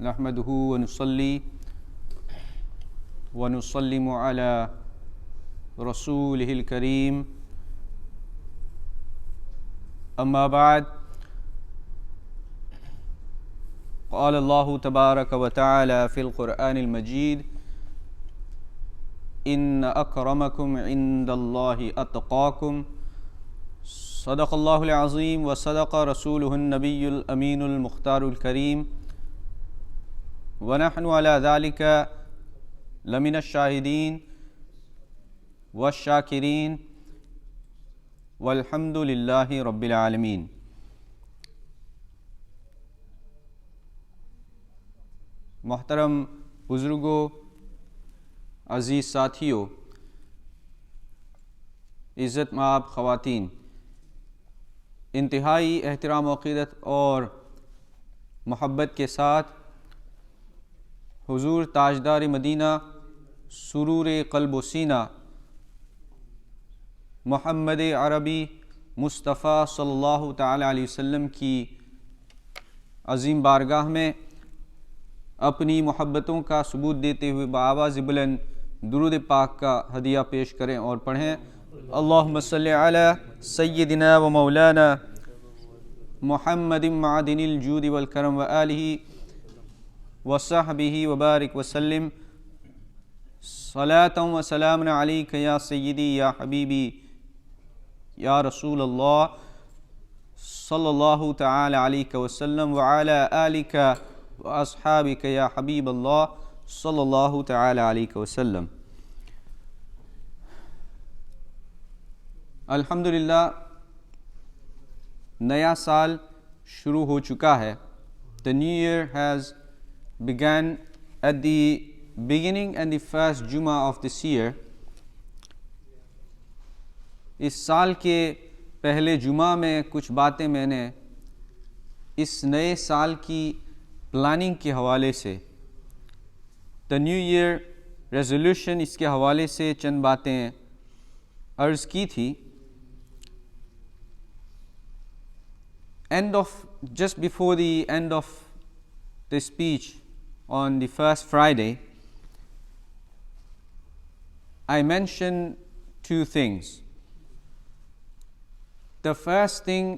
नहमदुहु व नुसल्ली व नुसल्लिमु अला रसूलिहिल करीम अम्मा बाद क़ाल अल्लाहु तबारक व तआला फ़िल क़ुरआनिल मजीद इन्न अक्रमकुम इंदल्लाहि अत्क़ाकुम सदक़ल्लाहुल अज़ीम व सदक़ रसूलुहुन नबियुल अमीनुल मुख्तारुल करीम व नहनु अला ज़ालिका लमिनश शाहिदीन वश्शाकिरीन वल्हम्दुलिल्लाहि रब्बिल आलमीन। मोहतरम बुज़ुर्गों, अज़ीज़ साथियों, इज़्ज़त माब ख़वातीन, इंतहाई एहतराम व अक़ीदत और मोहब्बत के साथ हुज़ूर ताजदार मदीना सुरूर क़ल्ब व सीना मोहम्मद अरबी मुस्तफ़ा सल्लल्लाहु तआला अलैहि वसल्लम की अज़ीम बारगाह में अपनी मोहब्बतों का सबूत देते हुए बाआवाज़ बुलंद दुरूद पाक का हदिया पेश करें और पढ़ें। अल्लाहुम्मा सल्लि अला सय्यिदिना व मौलाना मुहम्मदिन मअदिनिल जूदि वल करम व आलिहि व सहबिहि व बारिक व सल्लिम सलातन व सलामन अलैका या सय्यिदी या हबीबी या रसूल अल्लाह सल्लल्लाहु तआला अलैहि वसल्लम व अला आलिका व अस्हाबिका या हबीब अल्लाह सल्लल्लाहु तआला अलैहि वसल्लम। अल्हम्दुलिल्लाह, नया साल शुरू हो चुका है। The new year has begun at the beginning and the first Jummah of this year. इस साल के पहले जुमा में कुछ बातें मैंने इस नए साल की प्लानिंग के हवाले से, द न्यू ईयर रेजोल्यूशन, इसके हवाले से चंद बातें अर्ज़ की थी। Just before the end of the speech on the first Friday, I mentioned two things. The first thing,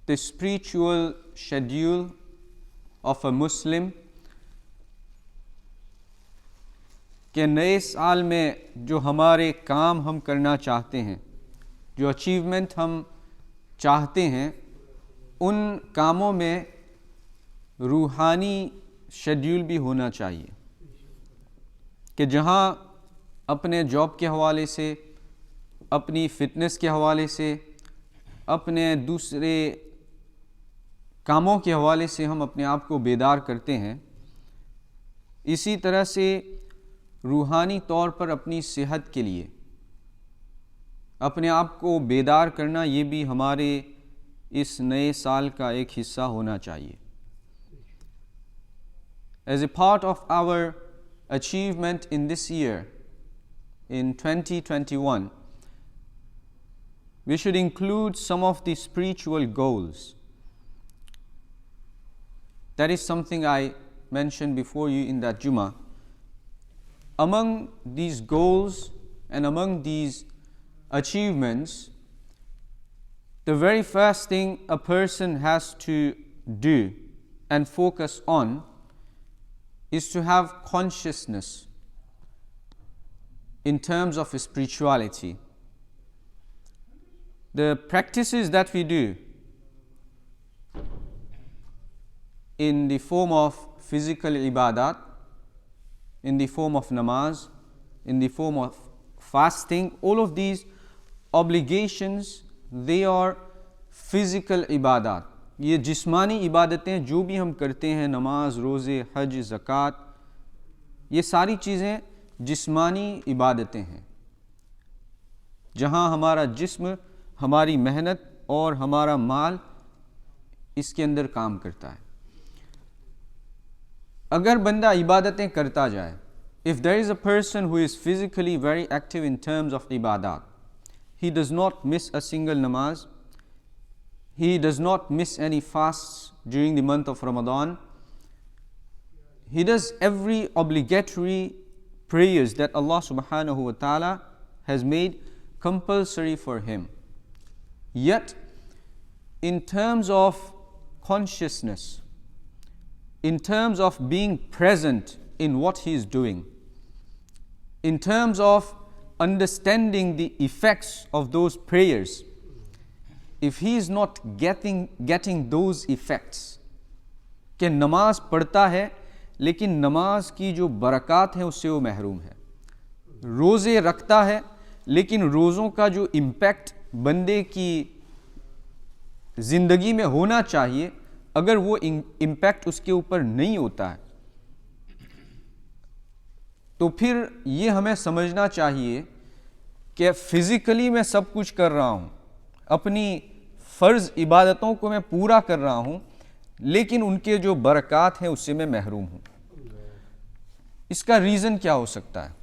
the spiritual schedule of a Muslim कि नए साल में जो हमारे काम हम करना चाहते हैं, जो अचीवमेंट हम चाहते हैं, उन कामों में रूहानी शेड्यूल भी होना चाहिए। कि जहाँ अपने जॉब के हवाले से, अपनी फ़िटनेस के हवाले से, अपने दूसरे कामों के हवाले से हम अपने आप को बेदार करते हैं, इसी तरह से रूहानी तौर पर अपनी सेहत के लिए अपने आप को बेदार करना, ये भी हमारे इस नए साल का एक हिस्सा होना चाहिए। As a part of our achievement in this year, in 2021, we should include some of the spiritual goals. That is something I mentioned before you in that Jummah. Among these goals and among these achievements, the very first thing a person has to do and focus on is to have consciousness in terms of spirituality. The practices that we do in the form of physical ibadat, in the form of namaz, in the form of fasting, all of these obligations, they are physical ibadat. ये जिस्मानी इबादतें जो भी हम करते हैं, नमाज, रोज़े, हज, ज़कात, ये सारी चीज़ें जिस्मानी इबादतें हैं, जहाँ हमारा जिस्म, हमारी मेहनत और हमारा माल इसके अंदर काम करता है। अगर बंदा इबादतें करता जाए, if there is a person who is physically very active in terms of ibadat, he does not miss a single namaz, he does not miss any fasts during the month of Ramadan, he does every obligatory prayers that Allah subhanahu wa ta'ala has made compulsory for him. Yet, in terms of consciousness, in terms of being present in what he is doing, in terms of understanding the effects of those prayers, if he is not getting those effects, कि नमाज पढ़ता है लेकिन नमाज की जो बरक़ात है उससे वो महरूम है, रोज़े रखता है लेकिन रोज़ों का जो इम्पैक्ट बंदे की ज़िंदगी में होना चाहिए, अगर वो इम्पैक्ट उसके ऊपर नहीं होता है, तो फिर ये हमें समझना चाहिए कि फ़िज़िकली मैं सब कुछ कर रहा हूँ, अपनी फ़र्ज़ इबादतों को मैं पूरा कर रहा हूँ, लेकिन उनके जो बरक़ात हैं उससे मैं महरूम हूँ। इसका रीज़न क्या हो सकता है?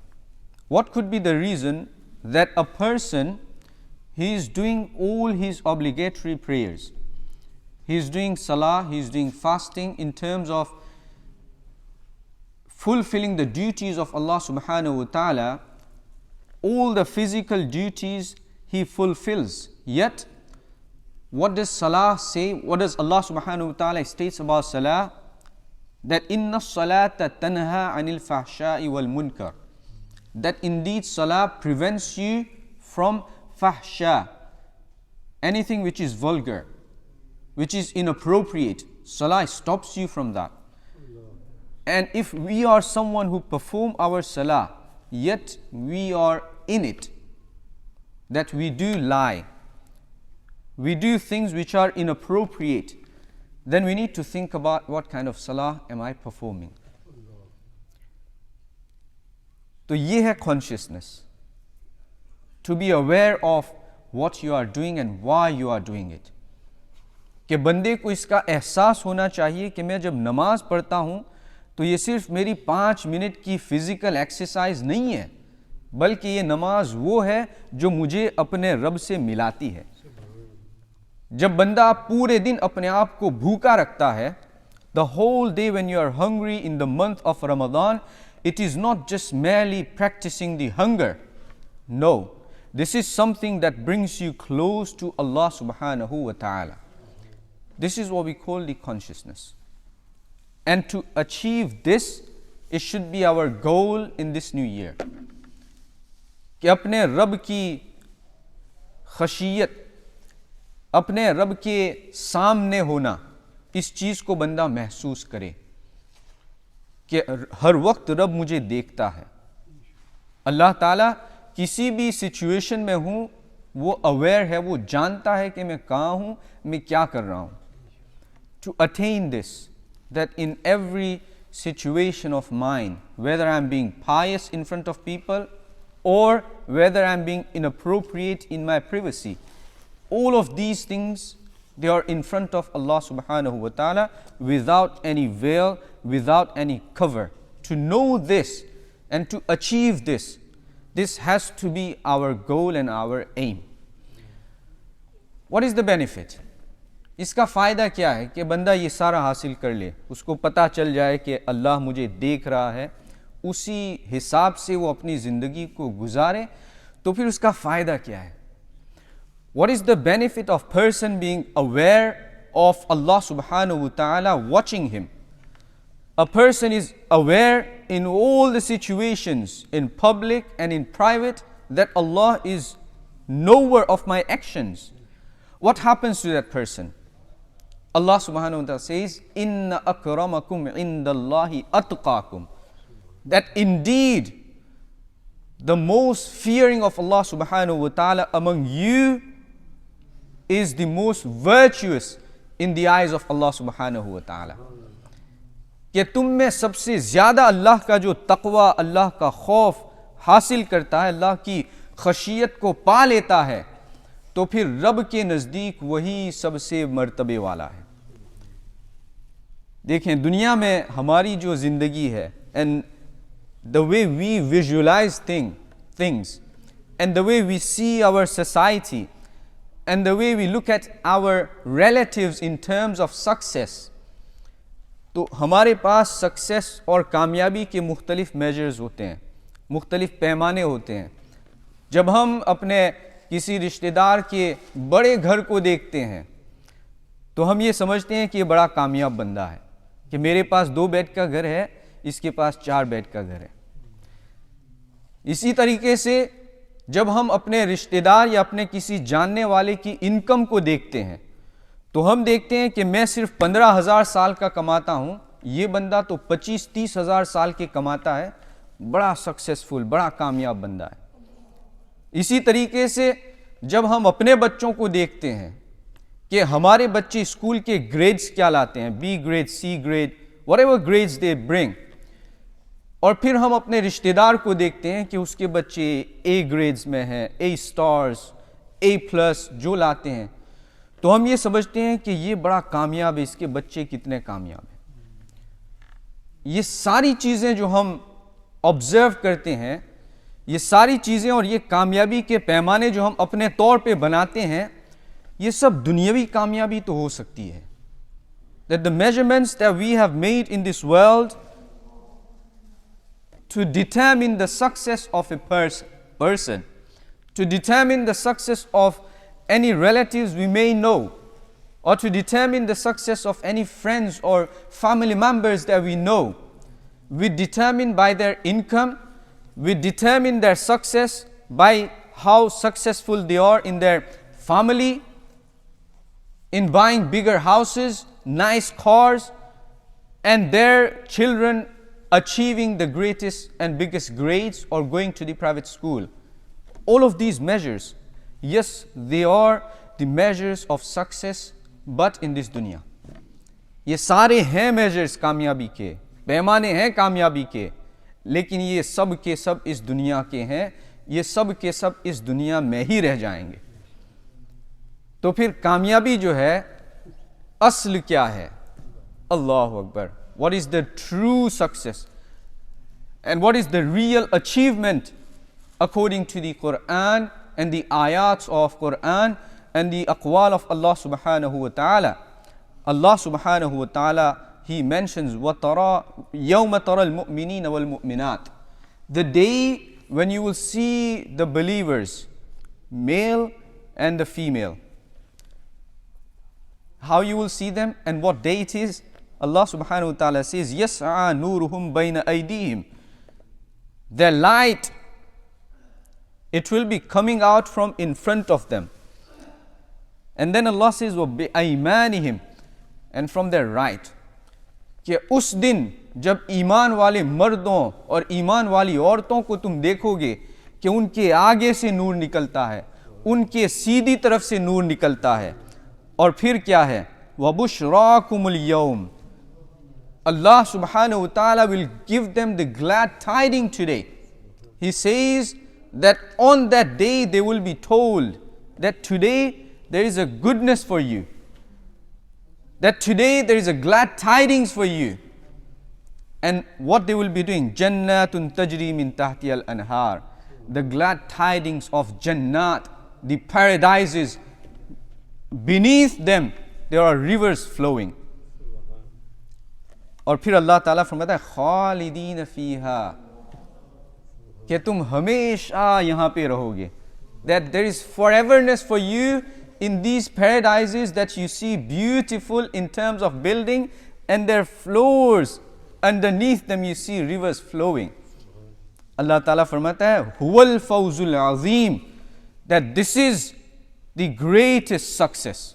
What could be the reason that a person, he is doing all his obligatory prayers, he is doing salah, he is doing fasting in terms of fulfilling the duties of Allah subhanahu wa ta'ala, all the physical duties he fulfills, yet what does salah say? What does Allah subhanahu wa ta'ala states about salah? That inna salata tanha anil fahsha'i wal munkar. That indeed salah prevents you from fahsha, anything which is vulgar, which is inappropriate. Salah stops you from that. And if we are someone who perform our salah, yet we are in it, that we do lie, we do things which are inappropriate, then we need to think about what kind of salah am I performing. तो ये है consciousness, to be aware of what you are doing and why you are doing it. कि बंदे को इसका एहसास होना चाहिए कि मैं जब नमाज पढ़ता हूँ तो ये सिर्फ मेरी 5 मिनट की फ़िज़िकल एक्सरसाइज नहीं है, बल्कि ये नमाज वो है जो मुझे अपने रब से मिलाती है। जब बंदा पूरे दिन अपने आप को भूखा रखता है, the whole day when you are hungry in the month of Ramadan, it is not just merely practicing the hunger. No, this is something that brings you close to Allah subhanahu wa ta'ala. This is what we call the consciousness. And to achieve this, it should be our goal in this new year. कि अपने रब की खशियत, अपने रब के सामने होना, इस चीज़ को बंदा महसूस करे कि हर वक्त रब मुझे देखता है। अल्लाह ताला किसी भी सिचुएशन में हूँ वो अवेयर है, वो जानता है कि मैं कहाँ हूँ, मैं क्या कर रहा हूँ। To attain this, that in every situation of mine, whether I'm being pious in front of people or whether I'm being inappropriate in my privacy, all of these things, they are in front of Allah subhanahu wa ta'ala without any veil, without any cover. To know this and to achieve this, this has to be our goal and our aim. What is the benefit? इसका फ़ायदा क्या है कि बंदा ये सारा हासिल कर ले, उसको पता चल जाए कि अल्लाह मुझे देख रहा है, उसी हिसाब से वो अपनी ज़िंदगी को गुजारे, तो फिर उसका फ़ायदा क्या है? What is the benefit of person being aware of Allah subhanahu wa ta'ala watching him? A person is aware in all the situations, in public and in private, that Allah is knower of my actions. What happens to that person? Allah subhanahu wa ta'ala says, Inna akramakum indallahi atqakum. That indeed, the most fearing of Allah subhanahu wa ta'ala among you is the most virtuous in the eyes of Allah subhanahu wa ta'ala. कि तुम में सबसे ज़्यादा अल्लाह का जो तक़वा, अल्लाह का खौफ हासिल करता है, अल्लाह की खशियत को पा लेता है, तो फिर रब के नज़दीक वही सबसे मर्तबे वाला है। देखें, दुनिया में हमारी जो ज़िंदगी है, and the way we visualize things and the way we see our society and the way we look at our relatives in terms of success, तो हमारे पास सक्सेस और कामयाबी के मुख्तलिफ मेजर्स होते हैं, मुख्तलिफ पैमाने होते हैं। जब हम अपने किसी रिश्तेदार के बड़े घर को देखते हैं तो हम ये समझते हैं कि ये बड़ा कामयाब बंदा है, कि मेरे पास 2 बेड का घर है, इसके पास 4 बेड का घर है। इसी तरीके से जब हम अपने रिश्तेदार या अपने किसी जानने वाले की इनकम को देखते हैं तो हम देखते हैं कि मैं सिर्फ 15,000 साल का कमाता हूँ, ये बंदा तो 25-30 हज़ार साल के कमाता है, बड़ा सक्सेसफुल, बड़ा कामयाब बंदा है। इसी तरीके से जब हम अपने बच्चों को देखते हैं कि हमारे बच्चे स्कूल के ग्रेड्स क्या लाते हैं, B grade, C grade, whatever grades they bring, और फिर हम अपने रिश्तेदार को देखते हैं कि उसके बच्चे A ग्रेड्स में हैं, A स्टार्स, A+ जो लाते हैं, तो हम ये समझते हैं कि ये बड़ा कामयाब है, इसके बच्चे कितने कामयाब हैं। ये सारी चीज़ें जो हम ऑब्जर्व करते हैं, ये सारी चीज़ें और ये कामयाबी के पैमाने जो हम अपने तौर पे बनाते हैं, ये सब दुनियावी कामयाबी तो हो सकती है। That the measurements that we have made in this world to determine the success of a person, to determine the success of any relatives we may know, or to determine the success of any friends or family members that we know, we determine by their income, we determine their success by how successful they are in their family, in buying bigger houses, nice cars, and their children achieving the greatest and biggest grades or going to the private school. All of these measures, yes, they are the measures of success, but in this dunya. ये सारे हैं measures कामयाबी के, पैमाने हैं कामयाबी के, लेकिन ये सब के सब इस दुनिया के हैं, ये सब के सब इस दुनिया में ही रह जाएंगे। तो फिर कामयाबी जो है, असल क्या है? अल्लाहु Akbar. What is the true success? And what is the real achievement according to the Quran and the ayats of Quran and the aqwal of Allah subhanahu wa ta'ala? Allah subhanahu wa ta'ala, He mentions وَتَرَى يَوْمَ تَرَى الْمُؤْمِنِينَ وَالْمُؤْمِنَاتِ, the day when you will see the believers, male and the female. How you will see them and what day it is? Allah subhanahu wa ta'ala says, يَسْعَى نُورُهُمْ بَيْنَ أَيْدِيهِمْ, their light, it will be coming out from in front of them. And then Allah says, وَبِأَيْمَانِهِمْ, and from their right. कि उस दिन जब ईमान वाले मर्दों और ईमान वाली औरतों को तुम देखोगे कि उनके आगे से नूर निकलता है, उनके सीधी तरफ से नूर निकलता है, और फिर क्या है? वबुश्राकुमुल यौम, Allah subhanahu wa ta'ala will give them the glad tidings today. He says that on that day they will be told that today there is a goodness for you, that today there is a glad tidings for you. And what they will be doing? Jannatun tajri min tahti al-anhar, the glad tidings of Jannat, the paradises. Beneath them there are rivers flowing. और फिर अल्लाह ताला फरमाता है खालिदीन फीहा, कि तुम हमेशा यहाँ पे रहोगे. That there is foreverness for you in these paradises that you see beautiful in terms of building, and their floors, underneath them you see rivers flowing. Allah Ta'ala फरमाता है हुवल फौजुल अज़ीम, that this is the greatest success.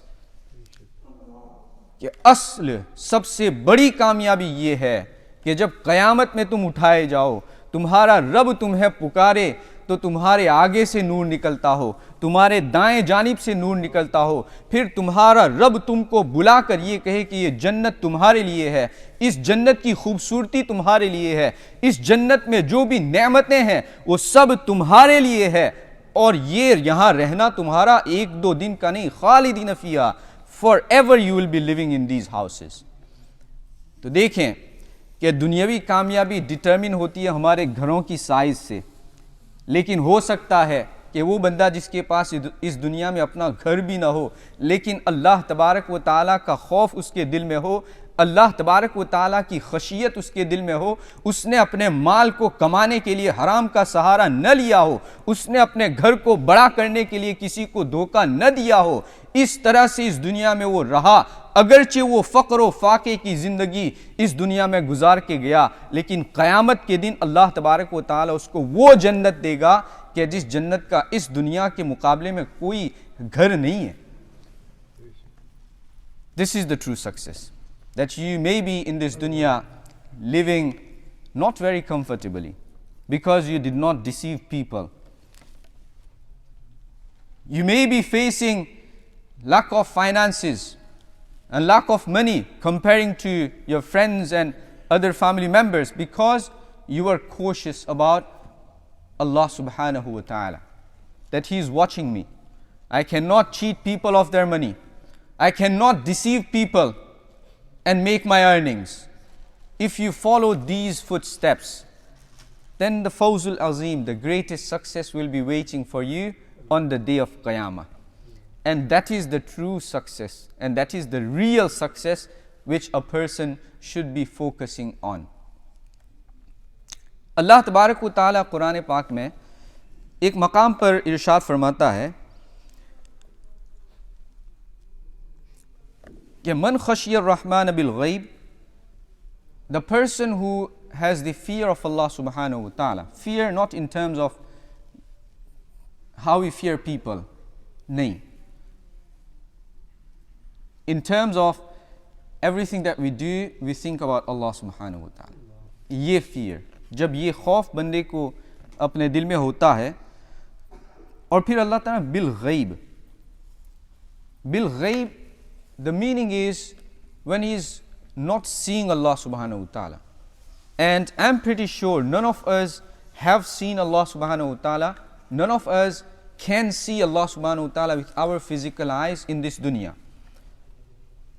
कि असल सबसे बड़ी कामयाबी ये है कि जब क़यामत में तुम उठाए जाओ, तुम्हारा रब तुम्हें पुकारे तो तुम्हारे आगे से नूर निकलता हो, तुम्हारे दाएं जानिब से नूर निकलता हो, फिर तुम्हारा रब तुमको बुलाकर ये कहे कि ये जन्नत तुम्हारे लिए है, इस जन्नत की खूबसूरती तुम्हारे लिए है, इस जन्नत में जो भी नेमतें हैं वो सब तुम्हारे लिए है, और ये यहाँ रहना तुम्हारा 1-2 दिन का नहीं, खालिदीन फीहा, forever you will be living in these houses. तो देखें कि दुनियावी कामयाबी डिटरमिन होती है हमारे घरों की साइज से, लेकिन हो सकता है कि वो बंदा जिसके पास इस दुनिया में अपना घर भी ना हो, लेकिन अल्लाह तबारक व ताला का खौफ उसके दिल में हो, अल्लाह तबारक व ताला की खशियत उसके दिल में हो, उसने अपने माल को कमाने के लिए हराम का सहारा न लिया हो, उसने अपने घर को बड़ा करने के लिए किसी को धोखा न दिया हो, इस तरह से इस दुनिया में वो रहा, अगरचे वो फ़क्र व फाके की ज़िंदगी इस दुनिया में गुजार के गया, लेकिन क़यामत के दिन अल्लाह तबारक व ताला उसको वो जन्नत देगा कि जिस जन्नत का इस दुनिया के मुकाबले में कोई घर नहीं है। This is the true success. That you may be in this dunya living not very comfortably because you did not deceive people. You may be facing lack of finances and lack of money comparing to your friends and other family members because you are cautious about Allah subhanahu wa ta'ala, that He is watching me. I cannot cheat people of their money. I cannot deceive people and make my earnings. If you follow these footsteps, then the Fawzul Azim, the greatest success, will be waiting for you on the day of Qiyamah. And that is the true success, and that is the real success which a person should be focusing on. अल्लाह तबारक व ताला कुरान पाक में एक मकाम पर इरशाद फरमाता है कि मन खशियर रहमान बिल गैब, the person who has the fear of Allah subhanahu wa ta'ala, fear not in terms of how we fear people, nahi, in terms of everything that we do, we think about Allah subhanahu wa ta'ala. ये fear, जब ये खौफ बंदे को अपने दिल में होता है, और फिर अल्लाह ताला बिल गैब, बिल गैब, the meaning is when he is not seeing Allah subhanahu wa ta'ala. And I'm pretty sure none of us have seen Allah subhanahu wa ta'ala, none of us can see Allah subhanahu wa ta'ala with our physical eyes in this dunya.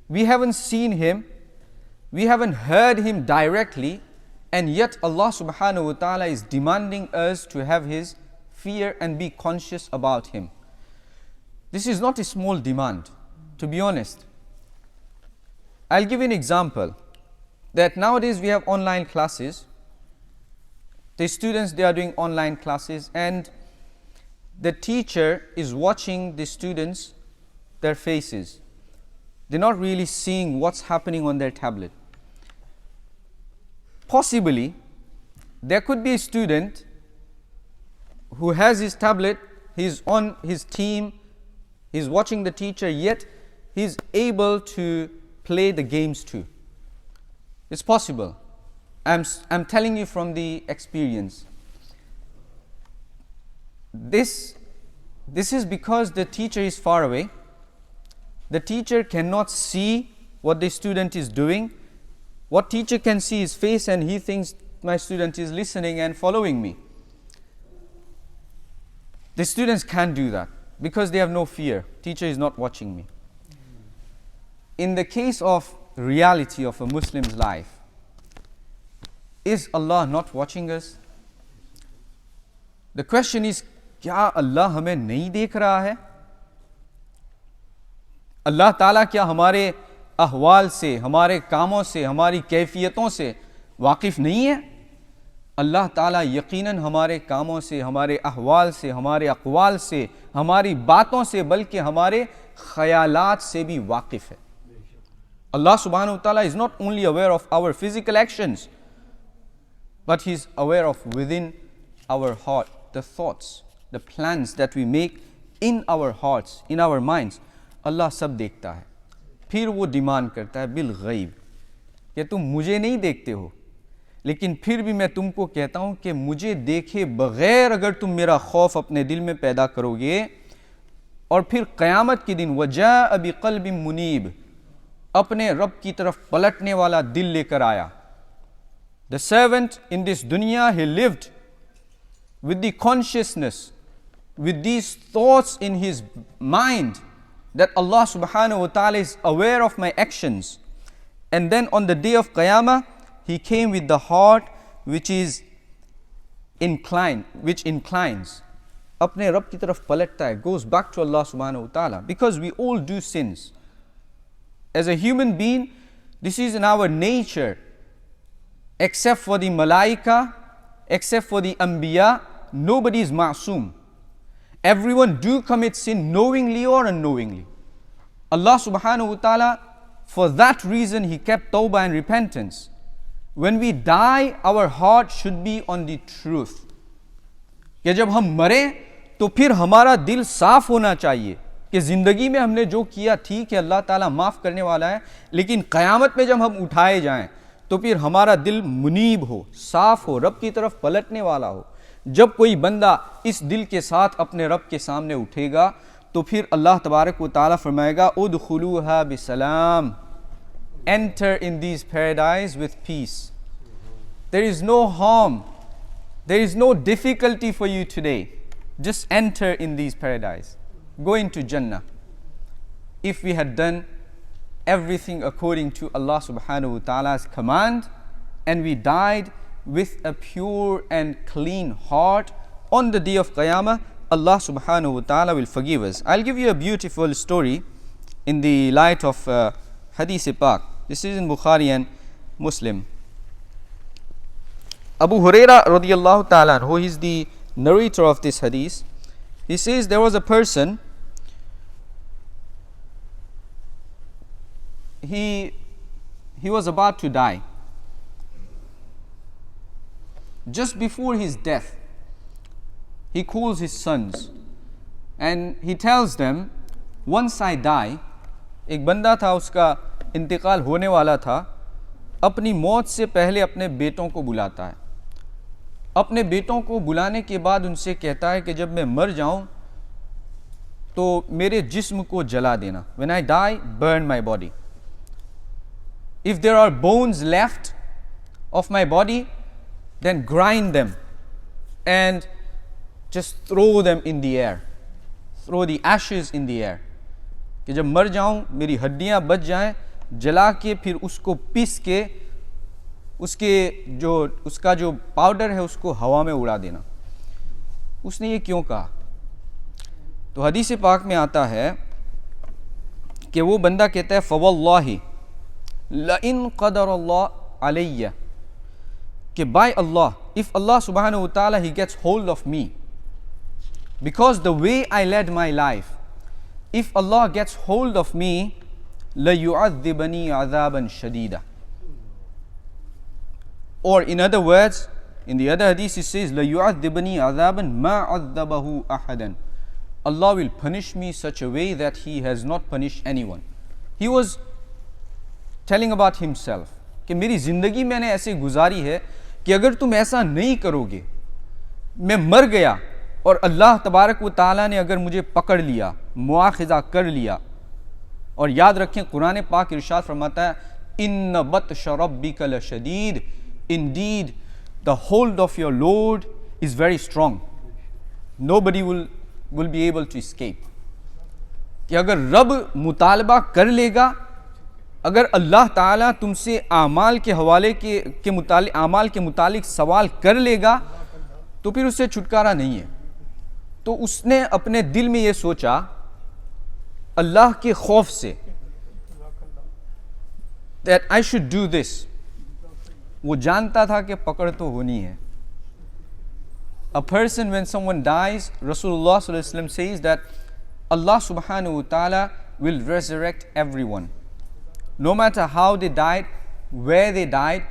We haven't seen Him, we haven't heard Him directly, and yet Allah subhanahu wa ta'ala is demanding us to have His fear and be conscious about Him. This is not a small demand, to be honest. I'll give you an example that nowadays we have online classes. The students, they are doing online classes, and the teacher is watching the students, their faces. They're not really seeing what's happening on their tablet. Possibly, there could be a student who has his tablet, he's on his team, he's watching the teacher, yet he's able to play the games too. It's possible. I'm telling you from the experience. This is because the teacher is far away. The teacher cannot see what the student is doing. What teacher can see is face, and he thinks my student is listening and following me. The students can't do that because they have no fear. Teacher is not watching me. In the case of reality of a Muslim's life, is Allah not watching us? The question is, क्या अल्लाह हमें नहीं देख रहा है? अल्लाह ताला क्या हमारे अहवाल से, हमारे कामों से, हमारी कैफियतों से वाकिफ़ नहीं है? अल्लाह ताला यकीनन हमारे कामों से, हमारे अहवाल से, हमारे अक़वाल से, हमारी बातों से, बल्कि हमारे ख़यालात से भी वाकिफ़ है. Allah subhanahu wa ta'ala is not only aware of our physical actions, but He is aware of within our heart, the thoughts, the plans that we make in our hearts, in our minds. Allah सब देखता है. फिर वो demand करता है bill गैब कि तुम मुझे नहीं देखते हो, लेकिन फिर भी मैं तुमको कहता हूँ कि मुझे देखे बगैर अगर तुम मेरा खौफ अपने दिल में पैदा करोगे, और फिर क़यामत के दिन वजाअ बिक़ल्बिन मुनीब, अपने रब की तरफ पलटने वाला दिल लेकर आया. The servant in this dunya, he lived with the consciousness, with these thoughts in his mind that Allah subhanahu wa ta'ala is aware of my actions. And then on the day of Qiyamah, he came with the heart which is inclined, which inclines. अपने रब की तरफ पलटता है, goes back to Allah subhanahu wa ta'ala, because we all do sins. As a human being, This is in our nature. Except for the malaika, except for the anbiya, nobody is ma'soom. Everyone do commit sin knowingly or unknowingly. Allah subhanahu wa ta'ala, for that reason, He kept tawbah and repentance. When we die, our heart should be on the truth. कि जब हम मरें तो फिर हमारा दिल साफ होना चाहिए कि ज़िंदगी में हमने जो किया ठीक है, अल्लाह ताला माफ़ करने वाला है, लेकिन क़यामत में जब हम उठाए जाएं तो फिर हमारा दिल मुनीब हो, साफ हो, रब की तरफ पलटने वाला हो. जब कोई बंदा इस दिल के साथ अपने रब के सामने उठेगा तो फिर अल्लाह तबारक व तआला फरमाएगा उदखुलूहा बिसलाम, enter in these paradise with peace. There is no harm, there is no difficulty for you today. Just enter in these paradise. Go into Jannah. If we had done everything according to Allah subhanahu wa ta'ala's command and we died with a pure and clean heart, on the day of Qiyamah, Allah subhanahu wa ta'ala will forgive us. I'll give you a beautiful story in the light of Hadith Pak. This is in Bukhari and Muslim. Abu Huraira radiyallahu ta'ala, who is the narrator of this hadith, he says there was a person, he was about to die. Just before his death, he calls his sons and he tells them, once I die, एक बंदा था, उसका इंतकाल होने वाला था, अपनी मौत से पहले अपने बेटों को बुलाता है. अपने बेटों को बुलाने के बाद उनसे कहता है कि जब मैं मर जाऊं तो मेरे जिस्म को जला देना. When I die, burn my body. If there are bones left of my body, then grind them and just throw them in the air. Throw the ashes in the air. कि जब मर जाऊं मेरी हड्डियां बच जाएं, जला के फिर उसको पीस के उसका जो पाउडर है उसको हवा में उड़ा देना. उसने ये क्यों कहा? तो हदीस पाक में आता है कि वो बंदा कहता है फवल्लाहि लइन क़दरल्लाह अलैया, कि by Allah, if Allah subhanahu wa ta'ala He gets hold of me, because the way I led my life, if Allah gets hold of me, لَيُعَذِّبَنِي عَذَابًا شَدِيدًا. Or in other words, in the other hadith it says, لَيُعَذِّبَنِي عَذَابًا مَا عَذَّبَهُ أَحَدًا. Allah will punish me such a way that He has not punished anyone. He was telling about himself कि मेरी ज़िंदगी मैंने ऐसे गुजारी है कि अगर तुम ऐसा नहीं करोगे, मैं मर गया और अल्लाह तबारक व ताला ने अगर मुझे पकड़ लिया, मुआखिज़ा कर लिया. और याद रखें कुरान पाक इरशाद फरमाता है इन्न बत्श रब्बिका लशदीद, indeed the hold of your Lord is very strong, nobody will be able to escape. कि अगर रब मुतालबा कर लेगा, अगर अल्लाह ताला तुमसे आमाल के हवाले के मुतालिक सवाल कर लेगा तो फिर उससे छुटकारा नहीं है. तो उसने अपने दिल में ये सोचा अल्लाह के खौफ से that I should do this. वो जानता था कि पकड़ तो होनी है. A person, when someone dies, Rasulullah sallallahu alaihi wasallam says that Allah subhanahu wa ta'ala will resurrect everyone, no matter how they died, where they died.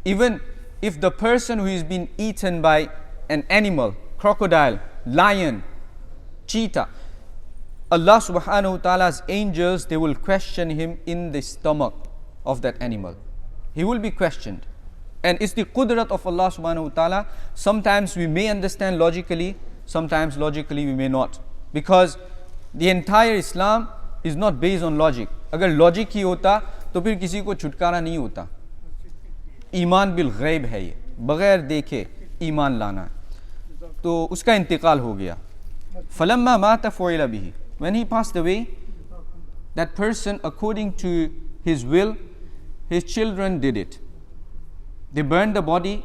Even if the person who is been eaten by an animal, crocodile, lion, cheetah, Allah subhanahu wa ta'ala's angels, they will question him in the stomach of that animal. He will be questioned. And it's the qudrat of Allah subhanahu wa ta'ala. Sometimes we may understand logically, sometimes logically we may not. Because the entire Islam is not based on logic. अगर logic ही होता तो फिर किसी को छुटकारा नहीं होता. ईमान bill गैब है, ये बगैर देखे ईमान लाना है. तो उसका इंतकाल हो गया. फलम्मा माता फ़ुइला बिही, when he passed away, that person, according to his will, his children did it. They burned the body,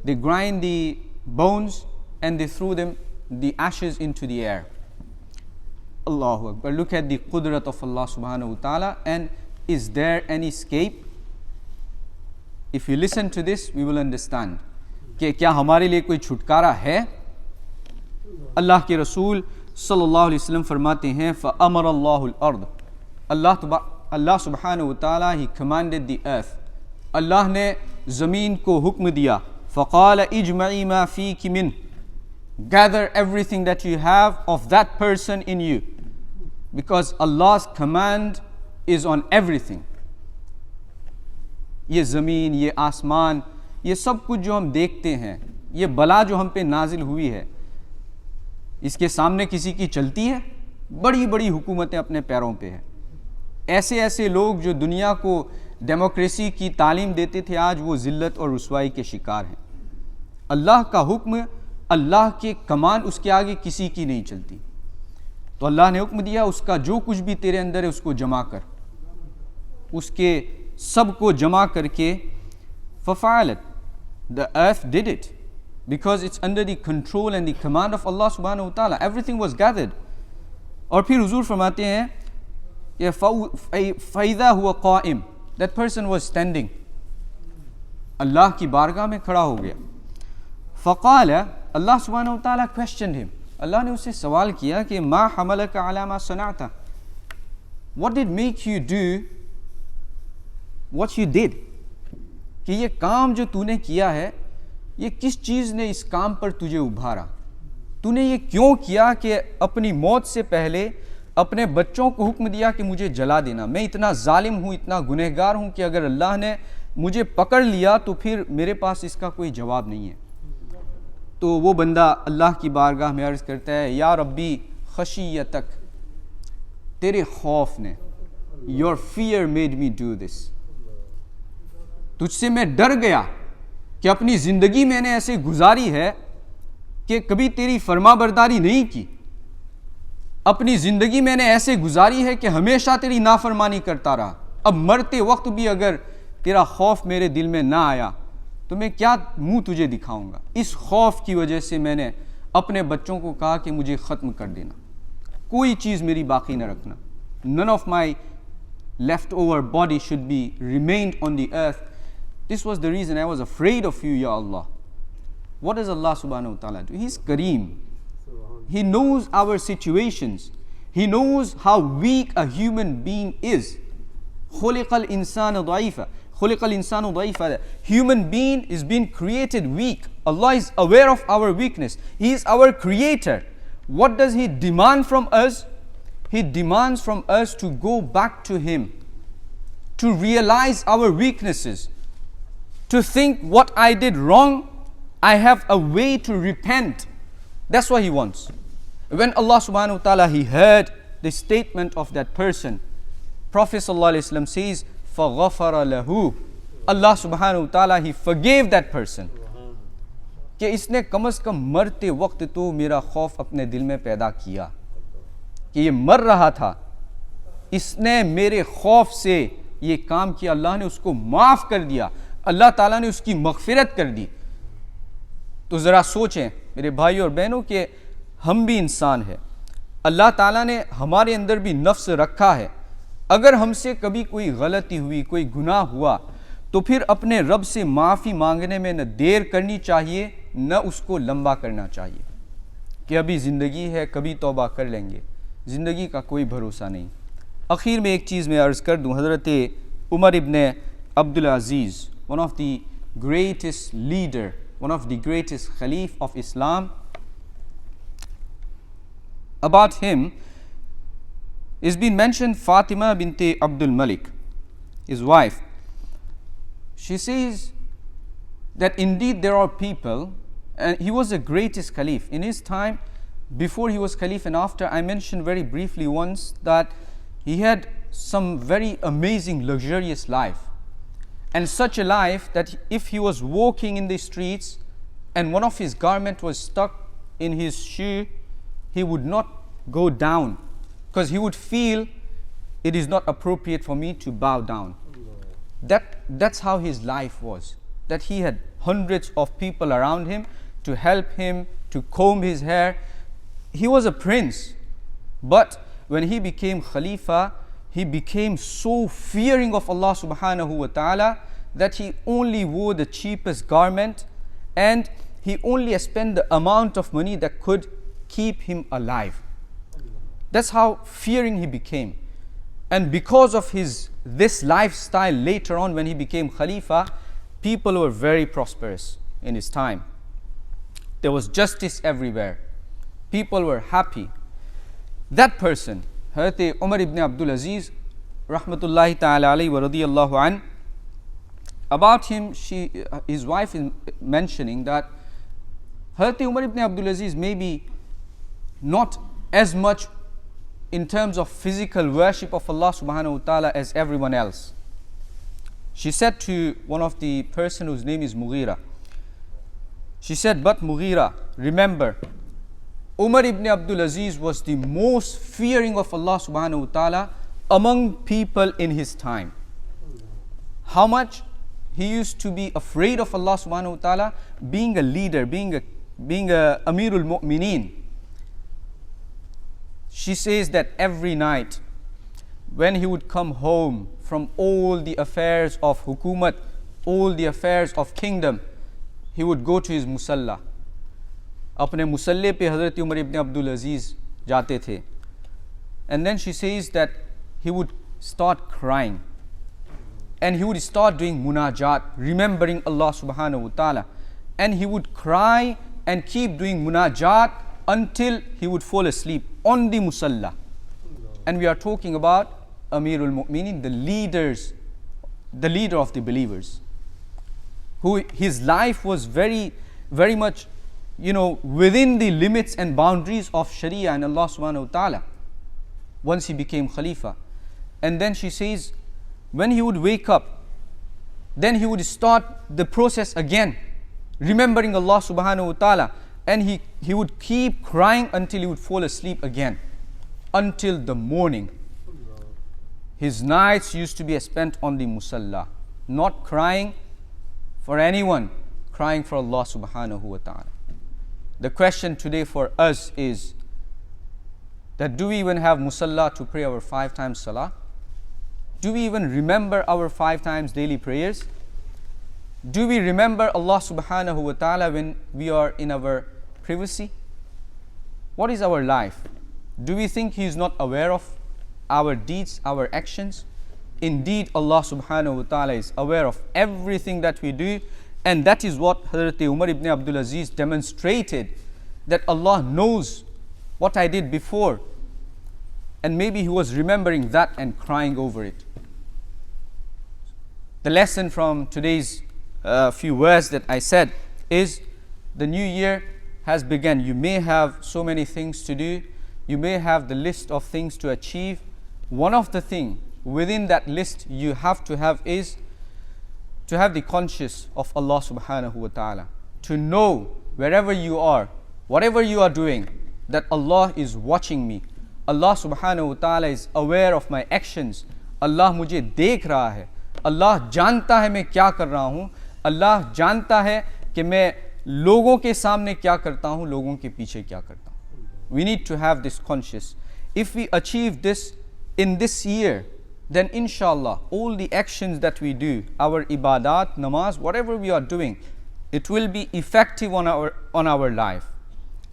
they grind the bones, and they threw them, the ashes, into the air. Allahu Akbar. Look at the qudrat of Allah subhanahu wa ta'ala. And is there any escape? if you listen to this, we will understand कि क्या हमारे लिए कोई छुटकारा है। अल्लाह के रसूल सल्लल्लाहु अलैहि वसल्लम फरमाते हैं फ़अमर अल्लाहुल अर्द, अल्लाह सुब्हानहु व तआला ही कमांडेड द अर्थ, अल्लाह ने ज़मीन को हुक्म दिया फ़क़ाल इजमई मा फ़ीकी मिन, gather everything that you have of that person in you, because Allah's command is on everything. ये ज़मीन, ये आसमान, ये सब कुछ जो हम देखते हैं, ये बला जो हम पे नाजिल हुई है, इसके सामने किसी की चलती है? बड़ी बड़ी हुकूमतें अपने पैरों पे हैं। ऐसे ऐसे लोग जो दुनिया को डेमोक्रेसी की तालीम देते थे, आज वो ज़िल्लत और रुसवाई के शिकार हैं। अल्लाह का हुक्म, अल्लाह के कमान, उसके आगे किसी की नहीं चलती। तो अल्लाह ने हुक्म दिया उसका जो कुछ भी तेरे अंदर है उसको जमा कर, उसके सब को जमा करके फ़फ़अलत, the earth did it because it's under the control and the command of Allah subhanahu wa ta'ala, everything was gathered। और फिर हुजूर फरमाते हैं कि फ़इज़ा हुवा क़ाइम, that person was standing, अल्लाह की बारगाह में खड़ा हो गया। फ़क़ाल, अल्लाह सुब्हानहु व तआला questioned him, अल्लाह ने उससे सवाल किया कि मा हमलक अला मा सनअता, what did make you do what you did, कि ये काम जो तूने किया है, ये किस चीज़ ने इस काम पर तुझे उभारा, तूने ये क्यों किया कि अपनी मौत से पहले अपने बच्चों को हुक्म दिया कि मुझे जला देना। मैं इतना जालिम हूँ, इतना गुनहगार हूँ कि अगर अल्लाह ने मुझे पकड़ लिया तो फिर मेरे पास इसका कोई जवाब नहीं है। तो वो बंदा अल्लाह की बारगाह में अर्ज़ करता है, या रब्बी खशियतक, तेरे खौफ ने, your fear made me do this, तुझसे मैं डर गया कि अपनी ज़िंदगी मैंने ऐसे गुजारी है कि कभी तेरी फरमाबरदारी नहीं की, अपनी ज़िंदगी मैंने ऐसे गुजारी है कि हमेशा तेरी नाफरमानी करता रहा। अब मरते वक्त भी अगर तेरा खौफ मेरे दिल में ना आया तो मैं क्या मुंह तुझे दिखाऊंगा। इस खौफ की वजह से मैंने अपने बच्चों को कहा कि मुझे ख़त्म कर देना, कोई चीज़ मेरी बाकी न रखना, none of my leftover body should be remained on the earth. This was the reason I was afraid of you, Ya Allah. What does Allah subhanahu wa ta'ala do? He's Kareem. He knows our situations. He knows how weak a human being is. خُلِقَ الْإِنسَانُ ضَعِيفًا. خُلِقَ الْإِنسَانُ ضَعِيفًا. Human being is being created weak. Allah is aware of our weakness. He is our creator. What does He demand from us? He demands from us to go back to Him, to realize our weaknesses, to think what I did wrong, I have a way to repent. That's what He wants. When Allah subhanahu wa ta'ala, He heard the statement of that person, Prophet sallallahu alaihi wasallam says, فَغَفَرَ لَهُ, Allah subhanahu wa ta'ala, He forgave that person, कि इसने कम से कम मरते वक्त तो मेरा खौफ अपने दिल में पैदा किया, कि ये मर रहा था, इसने मेरे खौफ से ये काम किया, अल्लाह ने उसको माफ़ कर दिया, अल्लाह ताला ने उसकी मग़फ़िरत कर दी। तो ज़रा सोचें मेरे भाई और बहनों कि हम भी इंसान हैं, अल्लाह ताला ने हमारे अंदर भी नफ्स रखा है। अगर हमसे कभी कोई गलती हुई, कोई गुनाह हुआ, तो फिर अपने रब से माफ़ी मांगने में न देर करनी चाहिए, न उसको लंबा करना चाहिए कि अभी ज़िंदगी है, कभी तौबा कर लेंगे। ज़िंदगी का कोई भरोसा नहीं। आखिर में एक चीज़ मैं अर्ज़ कर दूँ, हज़रत Umar ibn Abdul Aziz, one of the greatest leader, one of the greatest Khalif of Islam, about him is been mentioned Fatima bint Abdul Malik, his wife. She says that indeed there are people, and he was the greatest Khalif in his time, before he was Khalif and after. I mentioned very briefly once that he had some very amazing luxurious life, and such a life that if he was walking in the streets and one of his garment was stuck in his shoe, he would not go down because he would feel it is not appropriate for me to bow down. That's how his life was, that he had hundreds of people around him to help him, to comb his hair. He was a prince, but when he became Khalifa, he became so fearing of Allah subhanahu wa ta'ala that he only wore the cheapest garment and he only spent the amount of money that could keep him alive. That's how fearing he became. And because of this lifestyle, later on when he became Khalifa, people were very prosperous in his time. There was justice everywhere. People were happy. That person, Hazrat Umar ibn Abdul Aziz, rahmatullahi ta'ala alayhi wa radiyallahu an, about him, his wife is mentioning that Hazrat Umar ibn Abdul Aziz maybe not as much in terms of physical worship of Allah subhanahu wa ta'ala as everyone else. She said to one of the person whose name is Mughira, she said, but Mughira, remember, Umar ibn Abdul Aziz was the most fearing of Allah subhanahu wa ta'ala among people in his time. How much he used to be afraid of Allah subhanahu wa ta'ala, being a leader, being a Amirul Mu'mineen. She says that every night when he would come home from all the affairs of hukumat, all the affairs of kingdom, he would go to his musalla. अपने मुसल्ले पे हज़रत Umar ibn Abdul अज़ीज़ जाते थे. And then she says that he would start crying and he would start doing munajat, remembering Allah subhanahu wa ta'ala, and he would cry and keep doing munajat until he would fall asleep on the musalla. And we are talking about Amirul Mu'minin, the leader of the believers, who his life was very, very much, within the limits and boundaries of Sharia and Allah subhanahu wa ta'ala once he became Khalifa. And then she says, when he would wake up, then he would start the process again, remembering Allah subhanahu wa ta'ala, and he would keep crying until he would fall asleep again, until the morning. His nights used to be spent on the musalla, not crying for anyone, crying for Allah subhanahu wa ta'ala. The question today for us is that do we even have musalla to pray our 5 times salah? Do we even remember our 5 times daily prayers? Do we remember Allah subhanahu wa ta'ala when we are in our privacy? What is our life? Do we think He is not aware of our deeds, our actions? Indeed, Allah subhanahu wa ta'ala is aware of everything that we do, and that is what Hazrat Umar ibn Abdul Aziz demonstrated, that Allah knows what I did before, and maybe he was remembering that and crying over it. The lesson from today's few words that I said is the new year has begun. You may have so many things to do, you may have the list of things to achieve. One of the things within that list you have to have is to have the conscious of Allah subhanahu wa ta'ala, to know wherever you are, whatever you are doing, that Allah is watching me. Allah subhanahu wa ta'ala is aware of my actions. Allah मुझे देख रहा है. Allah जानता है मैं क्या कर रहा हूँ. Allah जानता है कि मैं लोगों के सामने क्या करता हूँ, लोगों के पीछे क्या करता हूँ. We need to have this conscious. If we achieve this in this year, then inshallah all the actions that we do, our ibadat, namaz, whatever we are doing, it will be effective on our life,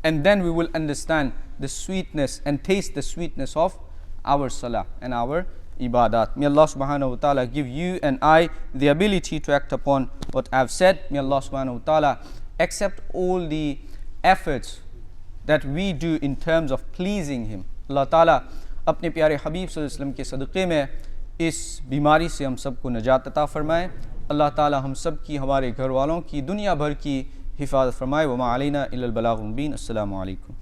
and then we will understand the sweetness and taste the sweetness of our salah and our ibadat. May Allah subhanahu wa ta'ala give you and I the ability to act upon what I have said. May Allah subhanahu wa ta'ala accept all the efforts that we do in terms of pleasing Him. Allah ta'ala अपने प्यारे हबीब सल्लल्लाहु अलैहि वसल्लम के सदक़े में इस बीमारी से हम सबको नजात अता फ़रमाए. अल्लाह ताला हम सब की, हमारे घर वालों की, दुनिया भर की हिफाजत फरमाए. वमा अलैना इल्लल बलागुल मुबीन. अस्सलामु अलैकुम.